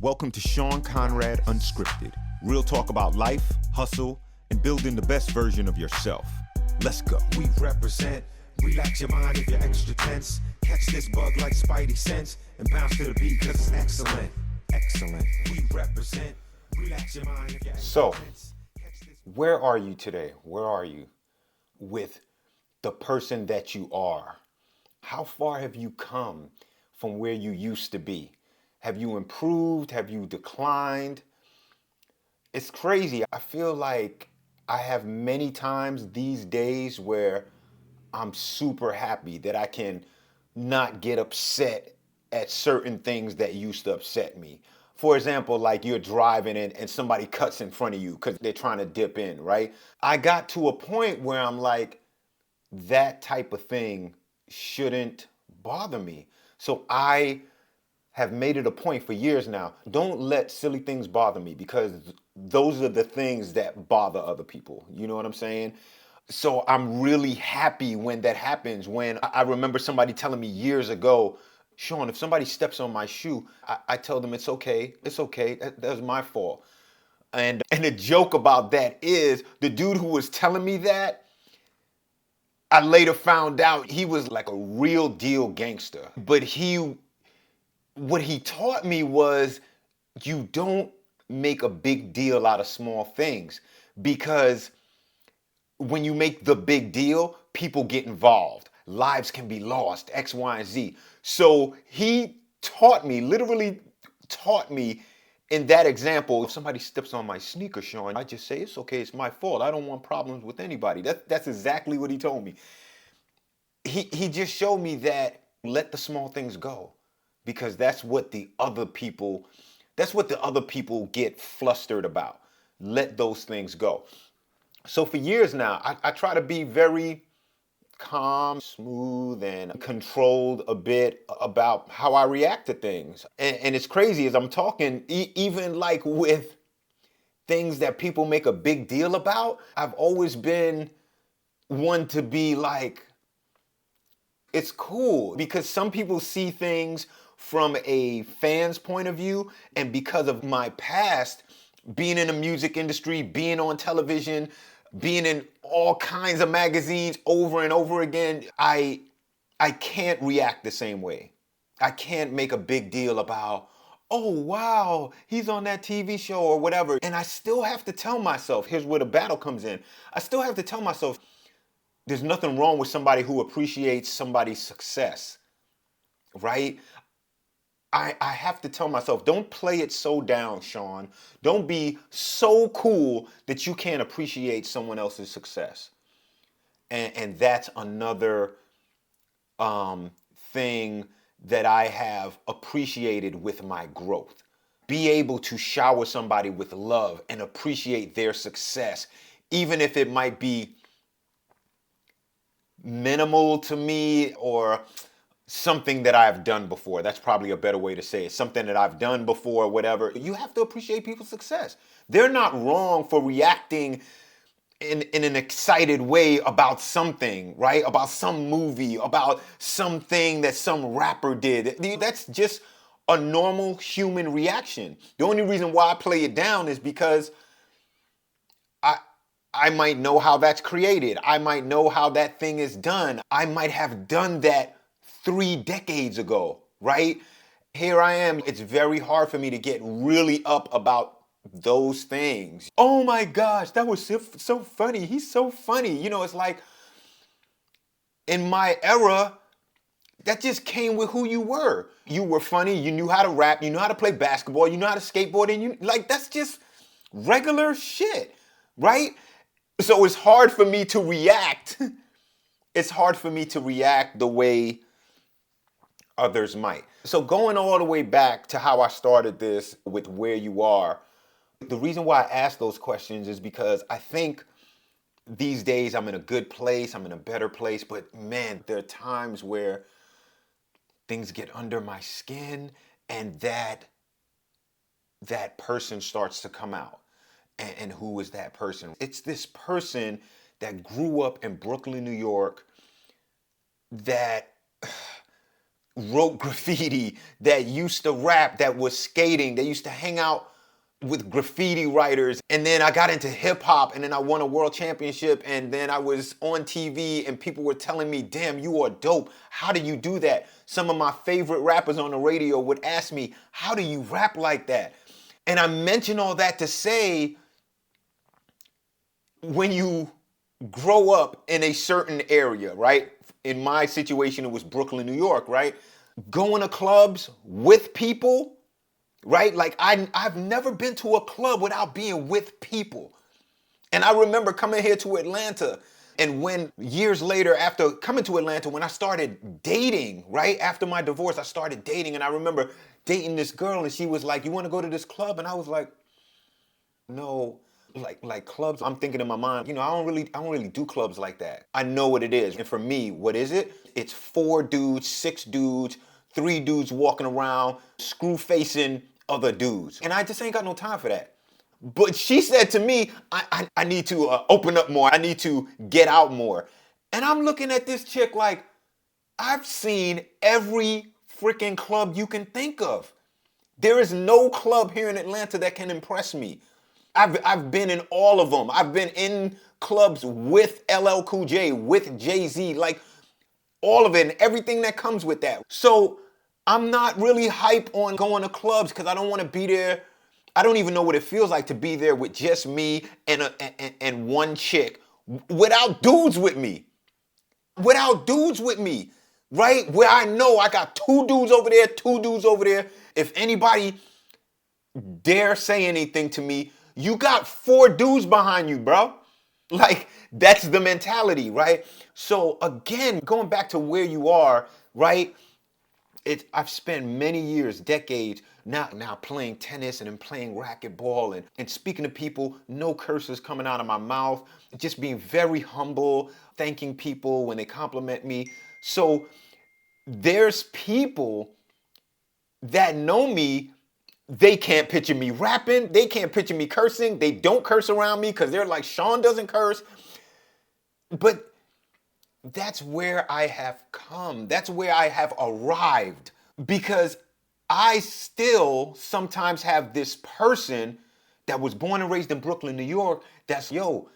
Welcome to Shawn Conrad Unscripted. Real talk about life, hustle, and building the best version of yourself. Let's go. We represent. Relax your mind if you're extra tense. Catch this bug like Spidey sense and bounce to the beat because it's excellent. Excellent. We represent. Relax your mind if you're extra So, tense. where are you today? Where are you with the person that you are? How far have you come from where you used to be? Have you improved? Have you declined? It's crazy. I feel like I have many times these days where I'm super happy that I can not get upset at certain things that used to upset me. For example, like you're driving and somebody cuts in front of you because they're trying to dip in, right? I got to a point where I'm like, that type of thing shouldn't bother me. So I have made it a point for years now. Don't let silly things bother me because those are the things that bother other people. You know what I'm saying? So I'm really happy when that happens. When I remember somebody telling me years ago, Shawn, if somebody steps on my shoe, I tell them it's okay. It's okay. That's my fault. And the joke about that is the dude who was telling me that, I later found out he was like a real deal gangster. But what he taught me was you don't make a big deal out of small things, because when you make the big deal, people get involved. Lives can be lost, X, Y, and Z. So he taught me, literally taught me in that example. If somebody steps on my sneaker, Shawn, I just say, it's okay, it's my fault. I don't want problems with anybody. That's exactly what he told me. He just showed me that let the small things go, because that's what the other people get flustered about. Let those things go. So for years now, I try to be very calm, smooth, and controlled a bit about how I react to things. And it's crazy as I'm talking, even like with things that people make a big deal about, I've always been one to be like, it's cool, because some people see things from a fan's point of view, and because of my past, being in the music industry, being on television, being in all kinds of magazines over and over again, I can't react the same way. I can't make a big deal about, oh wow, he's on that TV show or whatever. And I still have to tell myself, here's where the battle comes in. I still have to tell myself, there's nothing wrong with somebody who appreciates somebody's success, right? I have to tell myself, don't play it so down, Shawn. Don't be so cool that you can't appreciate someone else's success. And that's another thing that I have appreciated with my growth. Be able to shower somebody with love and appreciate their success, even if it might be minimal to me, or something that I've done before. That's probably a better way to say it. Something that I've done before, whatever. You have to appreciate people's success. They're not wrong for reacting in an excited way about something, right? About some movie, about something that some rapper did. That's just a normal human reaction. The only reason why I play it down is because I might know how that's created. I might know how that thing is done. I might have done that 3 decades ago, right? Here I am. It's very hard for me to get really up about those things. Oh my gosh, that was so funny. He's so funny. You know, it's like in my era, that just came with who you were. You were funny. You knew how to rap. You knew how to play basketball. You know how to skateboard. And that's just regular shit, right? So it's hard for me to react. It's hard for me to react the way others might. So going all the way back to how I started this with where you are, the reason why I ask those questions is because I think these days I'm in a good place, I'm in a better place, but man, there are times where things get under my skin and that person starts to come out. And who is that person? It's this person that grew up in Brooklyn, New York, that wrote graffiti, that used to rap, that was skating, that used to hang out with graffiti writers. And then I got into hip hop, and then I won a world championship, and then I was on TV and people were telling me, damn, you are dope. How do you do that? Some of my favorite rappers on the radio would ask me, how do you rap like that? And I mention all that to say, when you grow up in a certain area, right? In my situation, it was Brooklyn, New York, right? Going to clubs with people, right? Like I've never been to a club without being with people. And I remember coming here to Atlanta, and when years later, after coming to Atlanta, when I started dating, right? After my divorce, I started dating, and I remember dating this girl, and she was like, "You want to go to this club?" And I was like, "No." Like clubs, I'm thinking in my mind, I don't really do clubs like that. I know what it is. And for me, what is it? It's 4 dudes, 6 dudes, 3 dudes walking around, screw facing other dudes. And I just ain't got no time for that. But she said to me, I need to open up more. I need to get out more. And I'm looking at this chick like, I've seen every freaking club you can think of. There is no club here in Atlanta that can impress me. I've been in all of them. I've been in clubs with LL Cool J, with Jay-Z, like all of it and everything that comes with that. So I'm not really hype on going to clubs because I don't want to be there. I don't even know what it feels like to be there with just me and one chick without dudes with me. Without dudes with me, right? Where I know I got 2 dudes over there, 2 dudes over there. If anybody dare say anything to me, you got 4 dudes behind you, bro. Like, that's the mentality, right? So again, going back to where you are, right? I've spent many years, decades, now playing tennis and then playing racquetball and speaking to people, no curses coming out of my mouth, just being very humble, thanking people when they compliment me. So there's people that know me. They can't picture me rapping. They can't picture me cursing. They don't curse around me because they're like, Shawn doesn't curse. But that's where I have come. That's where I have arrived. Because I still sometimes have this person that was born and raised in Brooklyn, New York, that's, yo,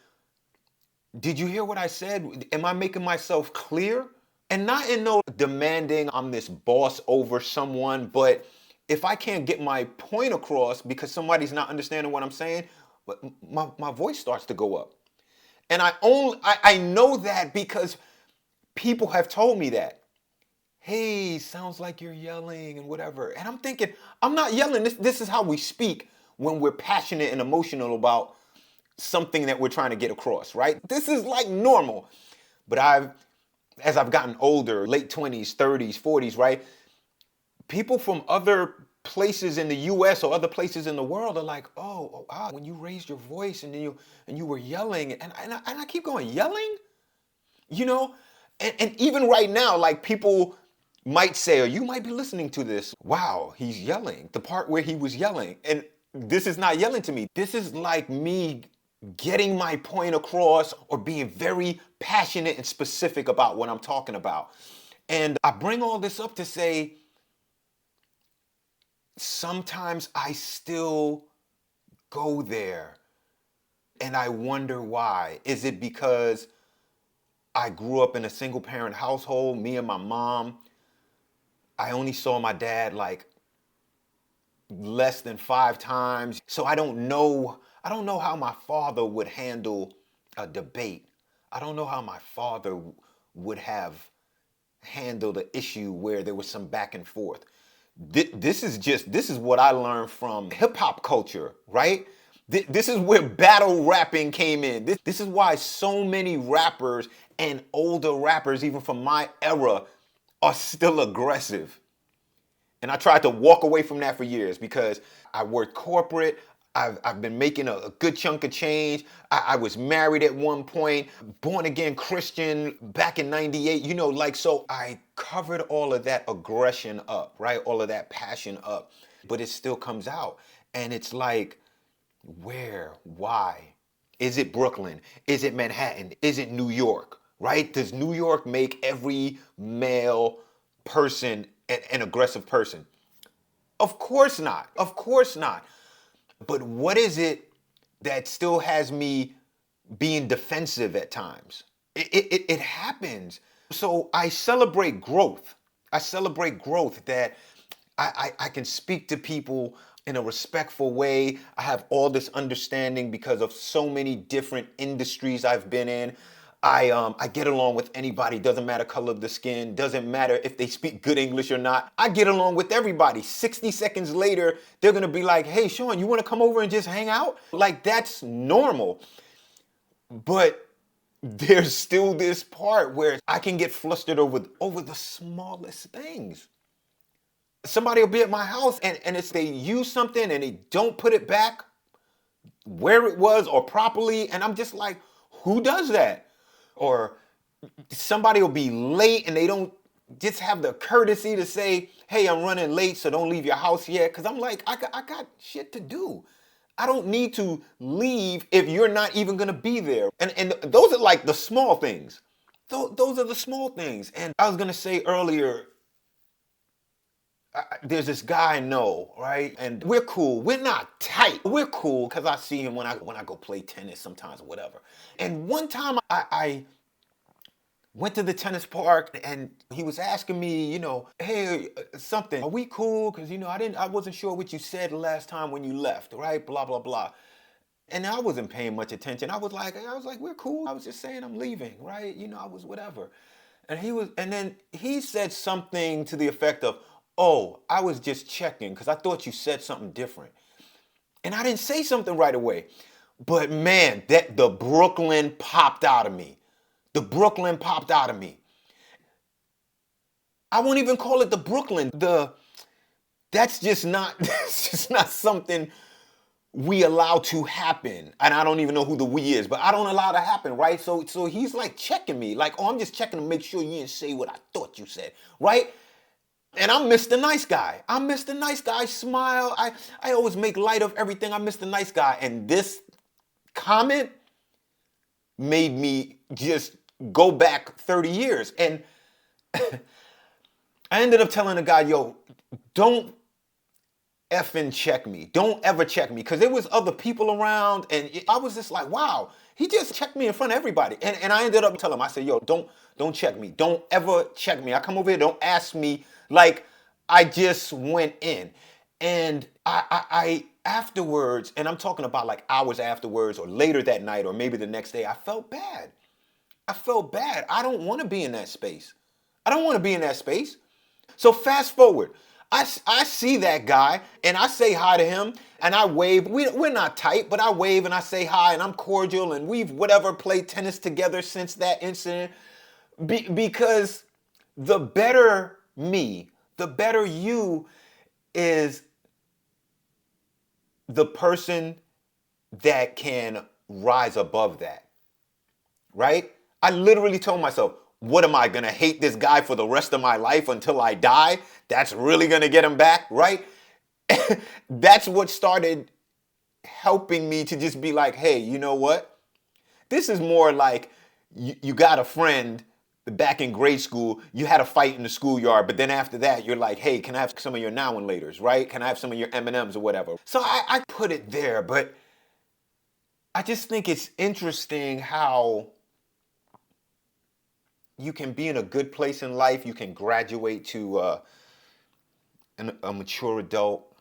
did you hear what I said? Am I making myself clear? And not in no demanding I'm this boss over someone, but if I can't get my point across because somebody's not understanding what I'm saying, but my voice starts to go up. And I know that because people have told me that. Hey, sounds like you're yelling and whatever. And I'm thinking, I'm not yelling. This is how we speak when we're passionate and emotional about something that we're trying to get across, right? This is like normal. But as I've gotten older, late 20s, 30s, 40s, right? People from other places in the US or other places in the world are like, oh, wow, when you raised your voice and you were yelling, and I keep going, yelling? You know? And even right now, like people might say, or you might be listening to this, wow, he's yelling. The part where he was yelling. And this is not yelling to me. This is like me getting my point across or being very passionate and specific about what I'm talking about. And I bring all this up to say, sometimes I still go there and I wonder why. Is it because I grew up in a single parent household, me and my mom? I only saw my dad like less than 5 times. So I don't know how my father would handle a debate. I don't know how my father would have handled an issue where there was some back and forth. This is what I learned from hip hop culture, right? This is where battle rapping came in. This is why so many rappers and older rappers, even from my era, are still aggressive. And I tried to walk away from that for years because I worked corporate. I've been making a good chunk of change. I was married at one point, born again Christian back in 98, so I covered all of that aggression up, right? All of that passion up, but it still comes out. And it's like, where, why? Is it Brooklyn? Is it Manhattan? Is it New York, right? Does New York make every male person an aggressive person? Of course not. Of course not. But what is it that still has me being defensive at times? It happens. So I celebrate growth. I celebrate growth that I can speak to people in a respectful way. I have all this understanding because of so many different industries I've been in. I get along with anybody. Doesn't matter color of the skin. Doesn't matter if they speak good English or not. I get along with everybody. 60 seconds later, they're gonna be like, "Hey, Shawn, you want to come over and just hang out?" Like that's normal. But there's still this part where I can get flustered over the smallest things. Somebody will be at my house and it's they use something and they don't put it back where it was or properly, and I'm just like, who does that? Or somebody will be late and they don't just have the courtesy to say, "Hey, I'm running late, so don't leave your house yet." Because I'm like, I got shit to do. I don't need to leave if you're not even gonna be there. And those are like the small things. Those are the small things. And I was gonna say earlier, there's this guy I know, right? And we're cool. We're not tight. We're cool because I see him when I go play tennis sometimes or whatever. And one time I went to the tennis park and he was asking me, "Hey, something. Are we cool? Because I wasn't sure what you said the last time when you left, right? Blah blah blah." And I wasn't paying much attention. I was like, "We're cool. I was just saying I'm leaving, right? I was whatever." And then he said something to the effect of, "Oh, I was just checking because I thought you said something different." And I didn't say something right away. But man, that the Brooklyn popped out of me. The Brooklyn popped out of me. I won't even call it the Brooklyn. That's just not that's just not something we allow to happen. And I don't even know who the we is, but I don't allow to happen, right? So he's like checking me, like, "Oh, I'm just checking to make sure you didn't say what I thought you said," right? And I'm Mr. Nice Guy. I'm Mr. Nice Guy. Smile. I always make light of everything. I'm Mr. Nice Guy. And this comment made me just go back 30 years. And I ended up telling the guy, "Yo, don't effing check me. Don't ever check me." Because there was other people around. And I was just like, wow, he just checked me in front of everybody. And I ended up telling him, I said, "Yo, don't check me. Don't ever check me. I come over here, don't ask me." Like, I just went in. And I afterwards, and I'm talking about like hours afterwards or later that night or maybe the next day, I felt bad. I felt bad. I don't want to be in that space. I don't want to be in that space. So fast forward. I see that guy and I say hi to him and I wave. We're not tight, but I wave and I say hi and I'm cordial and we've whatever played tennis together since that incident. Because the better me, the better you is the person that can rise above that, right? I literally told myself, what am I gonna hate this guy for the rest of my life until I die? That's really gonna get him back, right? That's what started helping me to just be like, "Hey, you know what? This is more like you got a friend back in grade school, you had a fight in the schoolyard, but then after that, you're like, 'Hey, can I have some of your now and laters, right? Can I have some of your M&Ms or whatever?'" So I put it there, but I just think it's interesting how you can be in a good place in life, you can graduate to a mature adult,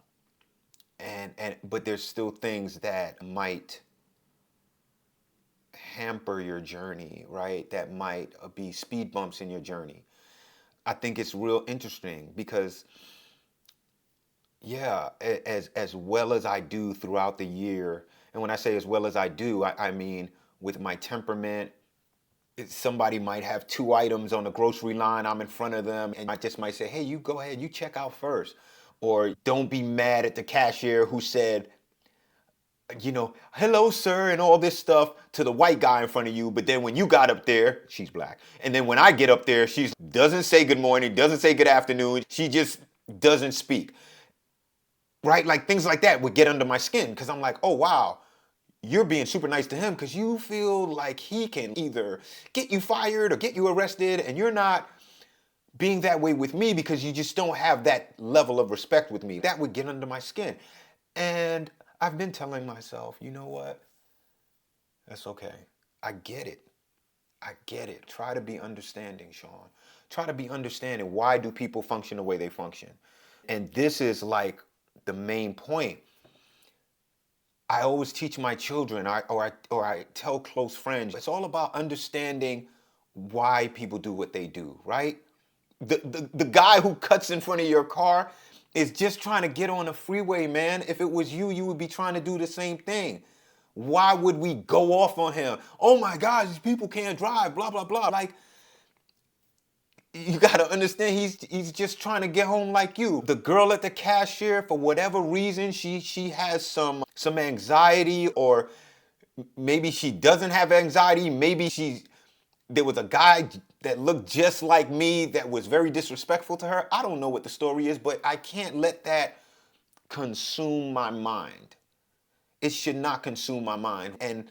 and but there's still things that might hamper your journey, right? That might be speed bumps in your journey. I think it's real interesting because, yeah, as well as I do throughout the year, and when I say as well as I do, I mean with my temperament. Somebody might have two items on the grocery line. I'm in front of them, and I just might say, "Hey, you go ahead, you check out first," or don't be mad at the cashier who said, "Hello, sir," and all this stuff to the white guy in front of you. But then when you got up there, she's black. And then when I get up there, she doesn't say good morning, doesn't say good afternoon. She just doesn't speak. Right? Like things like that would get under my skin because I'm like, "Oh, wow, you're being super nice to him because you feel like he can either get you fired or get you arrested and you're not." being that way with me because you just don't have that level of respect with me. That would get under my skin. And I've been telling myself, you know what? That's okay. I get it. I get it. Try to be understanding, Shawn. Try to be understanding. Why do people function the way they function? And this is like the main point. I always teach my children, or I tell close friends, it's all about understanding why people do what they do, right? The guy who cuts in front of your car is just trying to get on the freeway, man. If it was you, you would be trying to do the same thing. Why would we go off on him? Oh my gosh, these people can't drive, blah, blah, blah. Like, you gotta understand he's just trying to get home like you. The girl at the cashier, for whatever reason, she has some anxiety, or maybe she doesn't have anxiety. Maybe there was a guy that looked just like me that was very disrespectful to her. I don't know what the story is, but I can't let that consume my mind. It should not consume my mind. And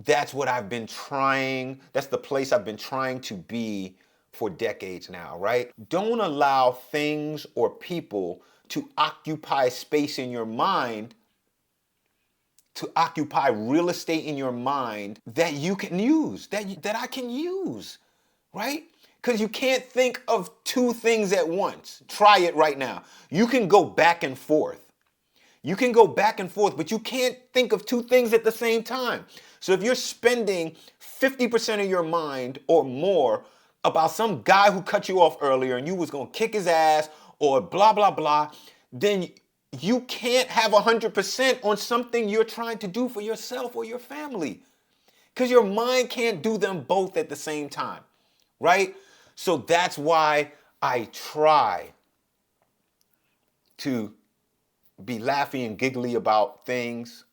that's what I've been trying, that's the place I've been trying to be for decades now, right? Don't allow things or people to occupy space in your mind, to occupy real estate in your mind that you can use, that I can use, right? Because you can't think of two things at once. Try it right now. You can go back and forth. You can go back and forth, but you can't think of two things at the same time. So if you're spending 50% of your mind or more about some guy who cut you off earlier and you was going to kick his ass or blah, blah, blah, then you can't have 100% on something you're trying to do for yourself or your family. Because your mind can't do them both at the same time, right? So that's why I try to be laughing and giggly about things,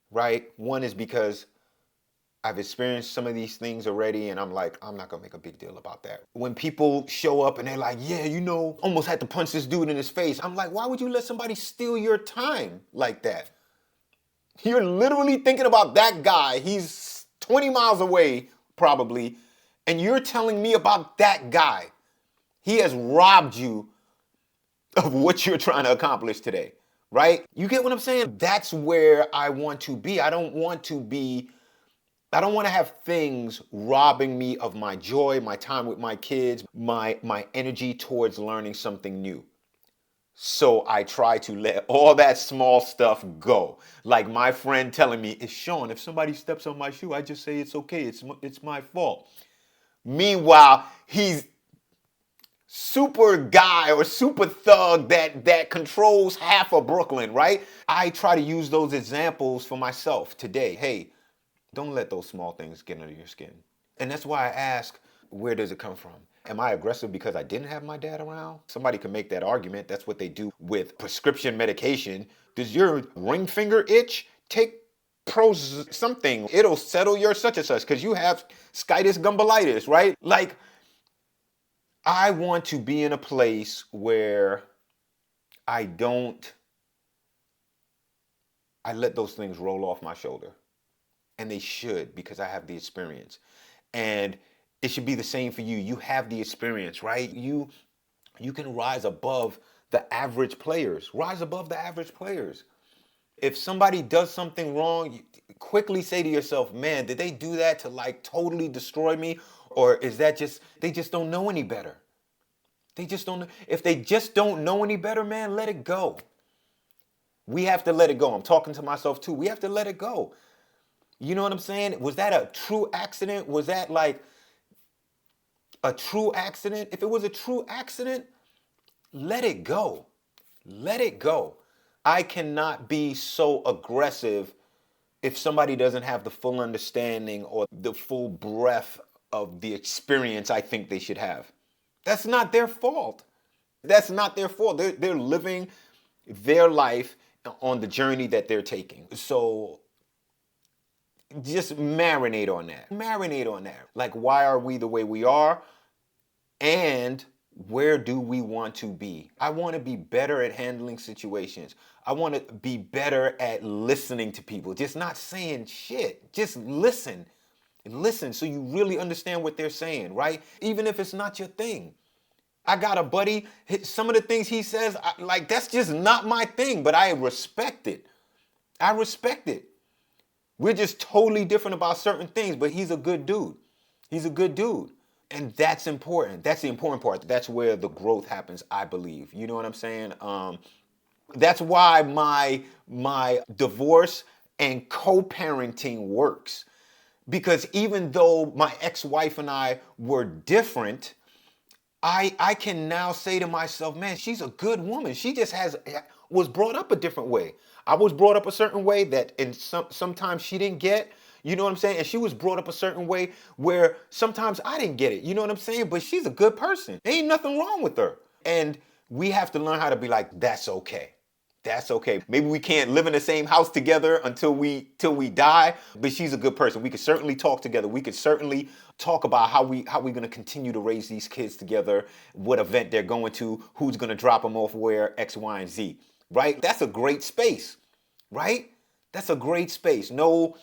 right? One is because I've experienced some of these things already, and I'm like, I'm not gonna make a big deal about that. When people show up and they're like, yeah, almost had to punch this dude in his face. I'm like, why would you let somebody steal your time like that? You're literally thinking about that guy. He's 20 miles away, probably, and you're telling me about that guy. He has robbed you of what you're trying to accomplish today, right? You get what I'm saying? That's where I want to be. I don't want to have things robbing me of my joy, my time with my kids, my energy towards learning something new. So I try to let all that small stuff go. Like my friend telling me, it's Shawn, if somebody steps on my shoe, I just say it's okay, it's my fault. Meanwhile, he's super guy or super thug that controls half of Brooklyn, right? I try to use those examples for myself today. Hey, don't let those small things get under your skin. And that's why I ask, where does it come from? Am I aggressive because I didn't have my dad around? Somebody can make that argument. That's what they do with prescription medication. Does your ring finger itch? Take pros something. It'll settle your such and such because you have sciatus gumbulitis, right? Like, I want to be in a place where I let those things roll off my shoulder. And they should, because I have the experience. And it should be the same for you. You have the experience, right? You can rise above the average players. Rise above the average players. If somebody does something wrong, you quickly say to yourself, man, did they do that to like totally destroy me? Or is that just, they just don't know any better? They just don't know. If they just don't know any better, man, let it go. We have to let it go. I'm talking to myself too. We have to let it go. You know what I'm saying? Was that a true accident? Was that like a true accident? If it was a true accident, let it go. Let it go. I cannot be so aggressive if somebody doesn't have the full understanding or the full breadth of the experience I think they should have. That's not their fault. That's not their fault. They're living their life on the journey that they're taking. So just marinate on that. Marinate on that. Like, why are we the way we are? And where do we want to be? I want to be better at handling situations. I want to be better at listening to people. Just not saying shit. Just listen. Listen so you really understand what they're saying, right? Even if it's not your thing. I got a buddy, some of the things he says, like, that's just not my thing, but I respect it. I respect it. We're just totally different about certain things, but he's a good dude. He's a good dude. And that's important. That's the important part. That's where the growth happens, I believe. You know what I'm saying? That's why my divorce and co-parenting works. Because even though my ex-wife and I were different, I can now say to myself, man, she's a good woman. She just was brought up a different way. I was brought up a certain way that sometimes she didn't get. You know what I'm saying? And she was brought up a certain way where sometimes I didn't get it. You know what I'm saying? But she's a good person. Ain't nothing wrong with her. And we have to learn how to be like, that's okay. That's okay. Maybe we can't live in the same house together until we die, but she's a good person. We could certainly talk together. We could certainly talk about how we're going to continue to raise these kids together, what event they're going to, who's going to drop them off where, X, Y, and Z. Right? That's a great space. Right? That's a great space. No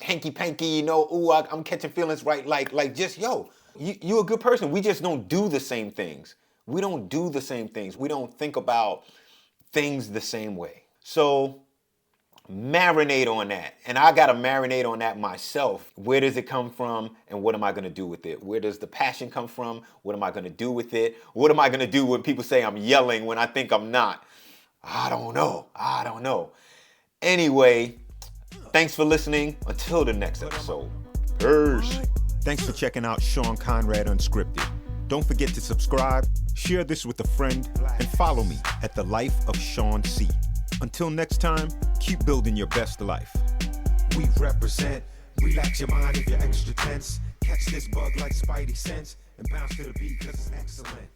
hanky-panky, no, ooh, I'm catching feelings, right? Like just, yo, you a good person. We just don't do the same things. We don't do the same things. We don't think about things the same way. So marinate on that. And I got to marinate on that myself. Where does it come from and what am I going to do with it? Where does the passion come from? What am I going to do with it? What am I going to do when people say I'm yelling when I think I'm not? I don't know. Anyway, thanks for listening. Until the next episode. Peace. Thanks for checking out Shawn Conrad Unscripted. Don't forget to subscribe, share this with a friend, and follow me at The Life of Shawn C. Until next time, keep building your best life. We represent. Relax your mind if you're extra tense. Catch this bug like Spidey sense and bounce to the beat 'cause it's excellent.